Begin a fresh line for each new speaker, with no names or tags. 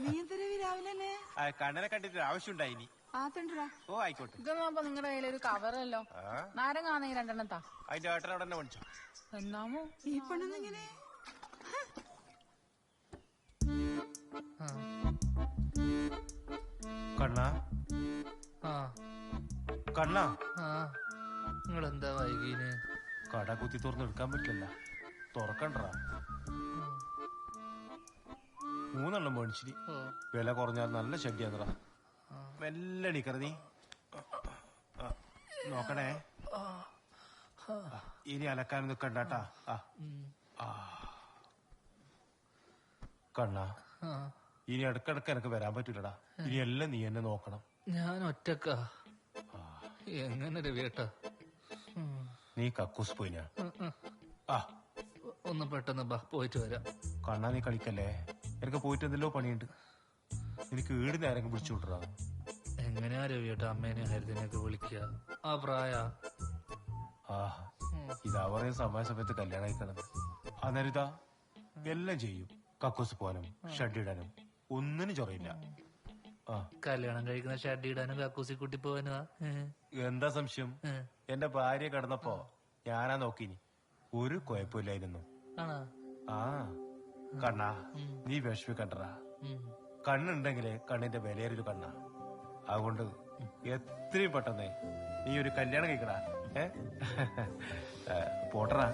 നീ എന്തൊരു രാവിലെ
കണ്ണനെ കണ്ടിട്ട് ആവശ്യമുണ്ടായി ഇനി. ഓ ആയിക്കോട്ടെ.
ഇതൊന്നും നിങ്ങളുടെ കയ്യിലൊരു കവറല്ലോ. നാരങ്ങാണെങ്കിൽ രണ്ടെണ്ണം താ.
അതിന്റെ ഏട്ടൻ അവിടെ തന്നെ വിളിച്ചോ.
എന്നാമോ
ഈ പെണ്ണെന്നിങ്ങനെ
കണ്ണാ കണ്ണാ
നിങ്ങളെന്താ വൈകീന്?
കട കുത്തി തുറന്ന് എടുക്കാൻ പറ്റില്ല. തുറക്കണ്ടാ. 3 എണ്ണം മേടിച്ചിരി. വില കുറഞ്ഞാൽ നല്ല ശല്യാന്നടാ. മെല്ലെ എണീക്കറ നീ. നോക്കണേ. ഇനി അലക്കാൻ നിക്കണ്ടാട്ടാ. കണ്ണാ ഇനി ഇടക്കിടക്ക് എനക്ക് വരാൻ പറ്റൂലടാ. ഇനി എല്ലാം നീ എന്നെ നോക്കണം.
ഞാൻ ഒറ്റക്കാ. എങ്ങനെ രവിയേട്ടാ?
നീ കക്കൂസ് പോയിനാ?
ഒന്ന് പെട്ടെന്ന് ബാ, പോയിട്ട് വരാം.
കണ്ണാ നീ കളിക്കല്ലേ. എനിക്ക് പോയിട്ട് എന്തെല്ലോ പണിയുണ്ട്. എനിക്ക് വീട് നേരം പിടിച്ചു വിട്ടറാ.
എങ്ങനെയാ രവിയേട്ടാ അമ്മേനെ ഹരിതനെയൊക്കെ വിളിക്കുക? ആ പ്രായ
ഇതാ പറയുന്ന സമയത്ത് കല്യാണം കഴിക്കണത്. അന്നേരിതാ എല്ലാം ചെയ്യും. കക്കൂസ് പോകാനും ഷഡ് ഇടാനും ഒന്നിനും ചൊറയില്ല.
കല്യാണം കഴിക്കുന്ന ഷഡ് ഇടാനും കക്കൂസി കുട്ടി പോവാനുവാ.
എന്താ സംശയം? എന്റെ ഭാര്യ കിടന്നപ്പോ ഞാനാ നോക്കിനി. ഒരു കുഴപ്പമില്ലായിരുന്നു. കണ്ണാ നീ വിഷമിക്കണ്ടറാ. കണ്ണുണ്ടെങ്കിലേ കണ്ണിന്റെ വിലയേറിയൊരു കണ്ണാ. അതുകൊണ്ട് എത്രയും പെട്ടെന്ന് നീ ഒരു കല്യാണം കഴിക്കടാ. പോട്ടറാ.